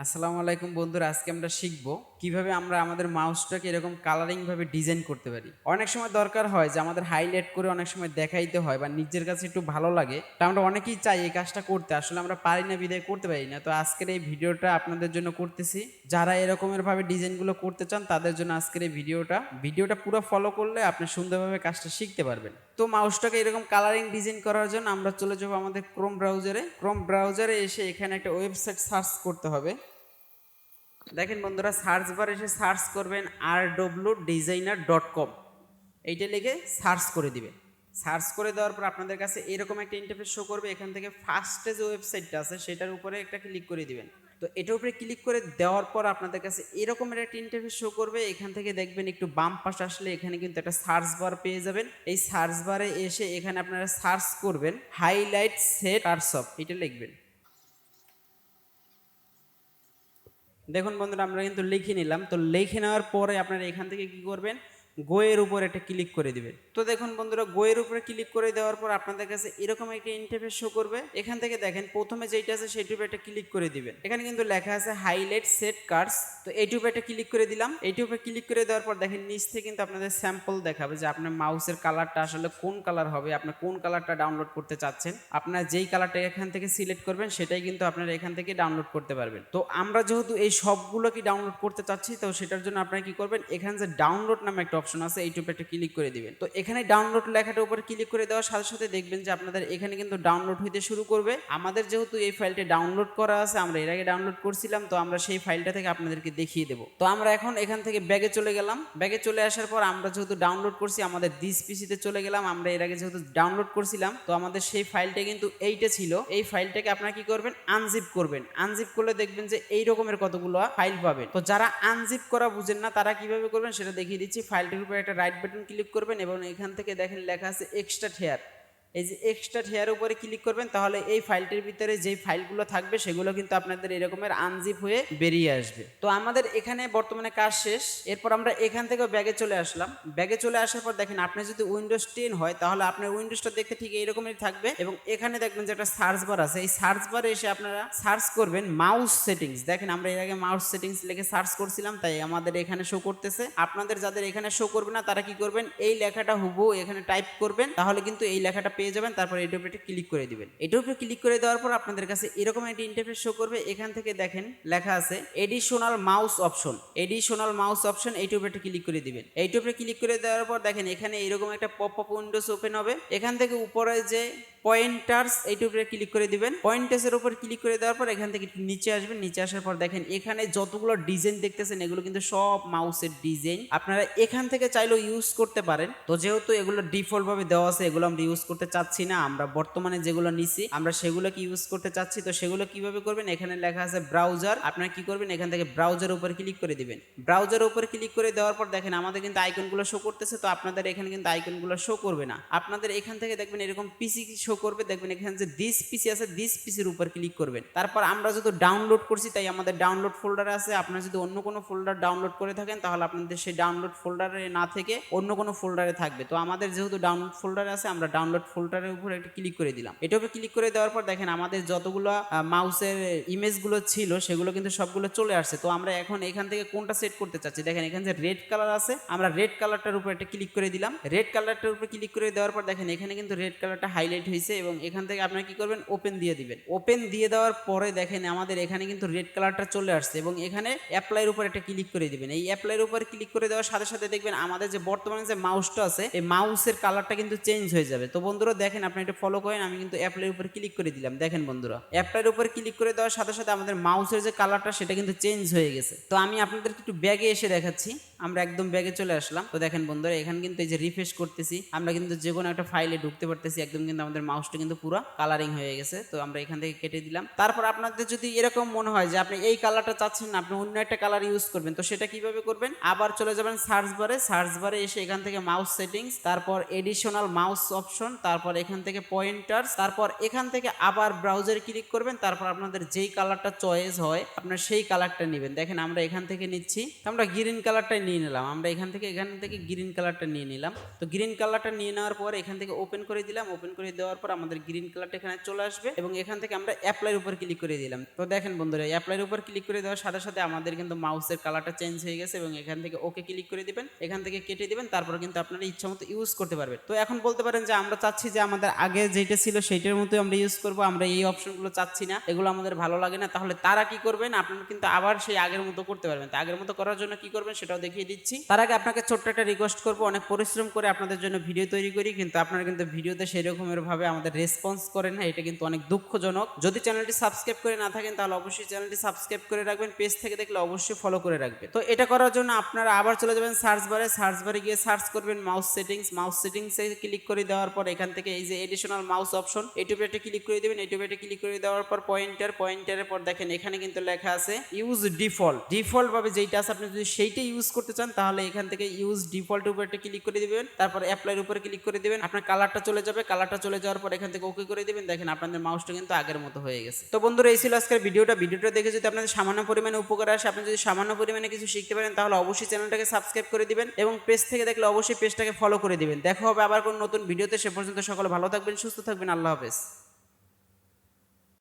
আসসালামু আলাইকুম বন্ধুরা, আজকে আমরা শিখব কিভাবে আমরা আমাদের মাউসটাকে এরকম কালারিং ভাবে ডিজাইন করতে পারি। অনেক সময় দরকার হয় যে আমাদের হাইলাইট করে অনেক সময় দেখাইতে হয় বা নিজের কাছে একটু ভালো লাগে, তা আমরা অনেকেই চাই এই কাজটা করতে, আসলে আমরা পারি না বিদায় করতে পারি না। তো আজকের এই ভিডিওটা আপনাদের জন্য করতেছি, যারা এরকমের ভাবে ডিজাইনগুলো করতে চান তাদের জন্য আজকের এই ভিডিওটা পুরো ফলো করলে আপনি সুন্দরভাবে কাজটা শিখতে পারবেন। তো মাউসটাকে এরকম কালারিং ডিজাইন করার জন্য আমরা চলে যাবো আমাদের ক্রোম ব্রাউজারে এসে এখানে একটা ওয়েবসাইট সার্চ করতে হবে। দেখেন বন্ধুরা, সার্চ বার এসে সার্চ করবেন rwdesigner.com, এইটা লিখে সার্চ করে দিবেন। সার্চ করে দেওয়ার পর আপনাদের কাছে এরকম একটা ইন্টারফেস শো করবে। এখান থেকে ফার্স্টে যে ওয়েবসাইটটা আছে সেটার উপরে একটা ক্লিক করে দিবেন। তো এটার উপরে ক্লিক করে দেওয়ার পর আপনাদের কাছে এরকমের একটা ইন্টারফেস শো করবে। এখান থেকে দেখবেন একটু বাম পাশে আসলে এখানে কিন্তু একটা সার্চ বার পেয়ে যাবেন। এই সার্চ বারে এসে এখানে আপনারা সার্চ করবেন হাইলাইট সেট কার্সপ, এটা লিখবেন। দেখুন বন্ধুরা, আমরা কিন্তু লিখে নিলাম। তো লিখে নেওয়ার পরে আপনারা এখান থেকে কি করবেন, গোয়ের উপর একটা ক্লিক করে দিবেন। তো দেখুন বন্ধুরা, গোয়ের উপরে ক্লিক করে দেওয়ার পর আপনাদের কাছে এরকম একটা ইন্টারফেস শো করবে। এখান থেকে দেখেন প্রথমে যেটা আছে সেইটার উপরে একটা ক্লিক করে দিবেন। এখানে কিন্তু লেখা আছে হাইলাইট সেট কার্স। তো এইটার উপরে একটা ক্লিক করে দিলাম। এইটার উপরে ক্লিক করে দেওয়ার পর দেখেন নিচ থেকে কিন্তু আপনাদের স্যাম্পল দেখাবে যে আপনার মাউসের কালারটা আসলে কোন কালার হবে, আপনি কোন কালারটা ডাউনলোড করতে চাচ্ছেন। আপনার যেই কালারটা এখান থেকে সিলেক্ট করবেন সেটাই কিন্তু আপনারা এখান থেকে ডাউনলোড করতে পারবেন। তো আমরা যেহেতু এই সবগুলো কি ডাউনলোড করতে চাচ্ছি, তো সেটার জন্য আপনারা কি করবেন, এখানে যে ডাউনলোড নামে একটা অপশন আছে এইটুকু একটা ক্লিক করে দিবেন। তো এখানে ডাউনলোড লেখাটার উপরে ক্লিক করে দেওয়ার সাথে সাথে দেখবেন যে আপনাদের এখানে কিন্তু ডাউনলোড হইতে শুরু করবে। আমাদের যেহেতু এই ফাইলটা ডাউনলোড করা আছে, আমরা এর আগে ডাউনলোড করছিলাম, তো আমরা সেই ফাইলটা থেকে আপনাদেরকে দেখিয়ে দেবো। তো আমরা এখন এখান থেকে ব্যাগে চলে গেলাম। ব্যাগে চলে আসার পর আমরা যেহেতু ডাউনলোড করছি আমাদের দিস পিসিতে চলে গেলাম। আমরা এর আগে যেহেতু ডাউনলোড করছিলাম, তো আমাদের সেই ফাইলটা কিন্তু এইটা ছিল। এই ফাইলটাকে আপনারা কি করবেন, আনজিপ করবেন। আনজিপ করলে দেখবেন যে এই রকমের কতগুলো ফাইল পাবেন। তো যারা আনজিপ করা বুঝেন না তারা কিভাবে করবেন সেটা দেখিয়ে দিচ্ছি। ফাইলটির উপরে একটা রাইট বাটন ক্লিক করবেন এবং এখান থেকে দেখেন লেখা আছে এক্সট্রাক্ট হেয়ার। এই যে এক্সট্রাক্ট হেয়ার উপরে ক্লিক করবেন, তাহলে এই ফাইলটির ভিতরে যেই ফাইলগুলো থাকবে সেগুলো কিন্তু আপনাদের এরকমের আনজিপ হয়ে বেরিয়ে আসবে। তো আমাদের এখানে বর্তমানে কাজ শেষ। এরপর আমরা এখান থেকে ব্যাগে চলে আসলাম। ব্যাগে চলে আসার পর দেখেন আপনি যদি উইন্ডোজ 10 হয় তাহলে আপনার উইন্ডোজটা দেখতে ঠিক এইরকমই থাকবে এবং এখানে দেখবেন যে একটা সার্চ বার আছে। এই সার্চ বারে এসে আপনারা সার্চ করবেন মাউস সেটিংস। দেখেন আমরা এর আগে মাউস সেটিংস লিখে সার্চ করছিলাম, তাই আমাদের এখানে শো করতেছে। আপনাদের যাদের এখানে শো করবে না তারা কি করবেন, এই লেখাটা হুবহু এখানে টাইপ করবেন, তাহলে কিন্তু এই লেখাটা পেয়ে যাবেন। তারপর এটার উপরে ক্লিক করে দিবেন। এটার উপরে ক্লিক করে দেওয়ার পর আপনাদের কাছে এরকম একটা ইন্টারফেস শো করবে। এখান থেকে দেখেন লেখা আছে additional mouse option. Additional mouse option, এইটার উপরে ক্লিক করে দিবেন। এইটার উপরে ক্লিক করে দেওয়ার পর দেখেন এখানে এরকম একটা পপ আপ উইন্ডোজ ওপেন হবে। এখান থেকে উপরে যে পয়েন্টার্স, এইটার উপরে ক্লিক করে দিবেন। পয়েন্টার্সের উপর ক্লিক করে দেওয়ার পর এখান থেকে নিচে আসবেন। নিচে আসার পর দেখেন এখানে যতগুলো ডিজাইন দেখতেছেন এগুলো কিন্তু সব মাউসের ডিজাইন। আপনারা এখান থেকে চাইলেও ইউজ করতে পারেন। তো যেহেতু এগুলো ডিফল্ট ভাবে দেওয়া আছে, এগুলো আমরা ইউজ করতে চাচ্ছি না। আমরা বর্তমানে যেগুলো নিছি আমরা সেগুলোকে ইউজ করতে চাচ্ছি। তো সেগুলো কিভাবে করবেন, এখানে লেখা আছে ব্রাউজার। আপনারা কি করবেন, এখান থেকে ব্রাউজারের উপর ক্লিক করে দিবেন। ব্রাউজারের উপর ক্লিক করে দেওয়ার পর দেখেন আমাদের কিন্তু আইকনগুলো শো করতেছে। তো আপনাদের এখানে কিন্তু আইকনগুলো শো করবে না। আপনাদের এখান থেকে দেখবেন এরকম পিসি শো করবে। দেখবেন এখানে যে দিস পিসি আছে, দিস পিসির উপর ক্লিক করবেন। তারপর আমরা যেহেতু ডাউনলোড করছি তাই আমাদের ডাউনলোড ফোল্ডারে আছে। আপনারা যদি অন্য কোনো ফোল্ডার ডাউনলোড করে থাকেন তাহলে আপনাদের সেই ডাউনলোড ফোল্ডারে না থেকে অন্য কোনো ফোল্ডারে থাকবে। তো আমাদের যেহেতু ডাউনলোড ফোল্ডারে আছে, আমরা ডাউনলোড ফোল্ডারের উপর একটা ক্লিক করে দিলাম। এটার উপর ক্লিক করে দেওয়ার পর দেখেন আমাদের যতগুলো মাউসের ইমেজগুলো ছিল সেগুলো কিন্তু সবগুলো চলে আসছে। তো আমরা এখন এখান থেকে কোনটা সেট করতে চাচ্ছি, দেখেন এখানে যে রেড কালার আছে, আমরা রেড কালারটার উপর একটা ক্লিক করে দিলাম। রেড কালারটার উপর ক্লিক করে দেওয়ার পর দেখেন এখানে কিন্তু রেড কালারটা হাইলাইট হয়েছে এবং এখান থেকে আপনারা কি করবেন, ওপেন দিয়ে দিবেন। ওপেন দিয়ে দেওয়ার পরে দেখেন আমাদের এখানে কিন্তু রেড কালারটা চলে আসছে এবং এখানে অ্যাপ্লাইয়ের উপর একটা ক্লিক করে দিবেন। এই অ্যাপ্লাইয়ের উপর ক্লিক করে দেওয়ার সাথে সাথে দেখবেন আমাদের যে বর্তমানে যে মাউসটা আছে এই মাউসের কালারটা কিন্তু চেঞ্জ হয়ে যাবে। তো বন্ধুরা দেখেন আপনি এটা ফলো করেন। আমি কিন্তু অ্যাপ্লাইয়ের উপর ক্লিক করে দিলাম। দেখেন বন্ধুরা, অ্যাপ্লাইয়ের উপর ক্লিক করে দেওয়ার সাথে সাথে আমাদের মাউসের যে কালারটা সেটা কিন্তু চেঞ্জ হয়ে গেছে। তো আমি আপনাদেরকে একটু ব্যাগে এসে দেখাচ্ছি। আমরা একদম ব্যাগে চলে আসলাম। তো দেখেন বন্ধুরা, এখানে কিন্তু এই যে রিফ্রেশ করতেছি আমরা কিন্তু যে কোনো একটা ফাইলে ঢুকতে পারতেছি। একদম কিন্তু আমাদের মাউসটা কিন্তু পুরো কালারিং হয়ে গেছে। তো আমরা এখান থেকে কেটে দিলাম। তারপর আপনাদের যদি এরকম মনে হয় যে আপনি এই কালারটা চাচ্ছেন না, আপনি অন্য একটা কালার ইউজ করবেন, তো সেটা কিভাবে করবেন, আবার চলে যাবেন সার্চ বারে। সার্চ বারে এসে এখান থেকে মাউস সেটিংস, তারপর এডিশনাল মাউস অপশন, তারপর এখান থেকে পয়েন্টার্স, তারপর এখান থেকে আবার ব্রাউজারে ক্লিক করবেন। তারপর আপনাদের যেই কালারটা চয়েস হয় আপনার সেই কালারটা নেবেন। দেখেন আমরা এখান থেকে নিচ্ছি, আমরা গ্রিন কালারটাই নিয়ে নিলাম, আমরা এখান থেকে গ্রিন কালারটা নিয়ে নিলাম। তো গ্রিন কালারটা নিয়ে নেওয়ার পর এখান থেকে ওপেন করে দিলাম, ওপেন করে দেওয়ার পর আমাদের গ্রিন কালারটা এখানে চলে আসবে এবং এখান থেকে আমরা অ্যাপ্লাইয়ের উপর ক্লিক করে দিলাম। তো দেখেন বন্ধুরা, অ্যাপ্লাইয়ের উপর ক্লিক করে দেওয়ার সাথে সাথে আমাদের কিন্তু মাউসের কালারটা চেঞ্জ হয়ে গেছে এবং এখান থেকে ওকে ক্লিক করে দিবেন, এখান থেকে কেটে দিবেন, তারপর কিন্তু আপনারা ইচ্ছা মতো ইউজ করতে পারবেন। তো এখন বলতে পারেন যে আমরা চাচ্ছি যে আমাদের আগে যেটা ছিল সেইটার মতোই আমরা ইউজ করব, আমরা এই অপশনগুলো চাচ্ছি না, এগুলো আমাদের ভালো লাগে না, তাহলে তারা কি করবেন, আপনারা কিন্তু আবার সেই আগের মতো করতে পারবেন। তো আগের মতো করার জন্য কি করবেন সেটাও দেখিয়ে দিচ্ছি। তার আগে আপনাকে ছোট্ট একটা রিকোয়েস্ট করবো, অনেক পরিশ্রম করে আপনাদের জন্য ভিডিও তৈরি করি, কিন্তু আপনারা কিন্তু ভিডিওতে সেই রকমের ভাবে আমাদের রেসপন্স করেন না, এটা কিন্তু অনেক দুঃখজনক। যদি চ্যানেলটি সাবস্ক্রাইব করে না থাকেন তাহলে অবশ্যই চ্যানেলটি সাবস্ক্রাইব করে রাখবেন, পেজ থেকে দেখলে অবশ্যই ফলো করে রাখবেন। তো এটা করার জন্য আপনারা আবার চলে যাবেন সার্চ বারে গিয়ে সার্চ করবেন মাউস সেটিংসে ক্লিক করে দেওয়ার পর এখান থেকে এই যে এডিশনাল মাউস অপশন, এইটুকু একটা ক্লিক করে দিবেন। এইটুকু একটা ক্লিক করে দেওয়ার পর পয়েন্টারের পর দেখেন এখানে কিন্তু লেখা আছে ইউজ ডিফল্ট ভাবে যেটা আছে আপনি যদি সেইটা ইউজ করতে চান তাহলে এখান থেকে ইউজ ডিফল্ট উপর একটা ক্লিক করে দিবেন, তারপর অ্যাপ্লাইয়ের উপরে ক্লিক করে দিবেন, আপনার কালারটা চলে যাবে, কালারটা চলে যাওয়ার পর এখান থেকে ওকে করে দিবেন। দেখেন আপনাদের মাউসটা কিন্তু আগের মতো হয়ে গেছে। তো বন্ধুরা, এই ছিল আজকের ভিডিওটা দেখে যদি আপনাদের সামান্য পরিমাণে উপকার আসে, আপনি যদি সামান্য পরিমাণে কিছু শিখতে পারেন তাহলে অবশ্যই চ্যানেলটাকে সাবস্ক্রাইব করে দিবেন এবং পেজ থেকে দেখলে অবশ্যই পেজটাকে ফলো করে দিবেন। দেখা হবে আবার কোন নতুন ভিডিওতে, সে পর্যন্ত সকলে ভালো থাকবেন, সুস্থ থাকবেন, আল্লাহ হাফেজ।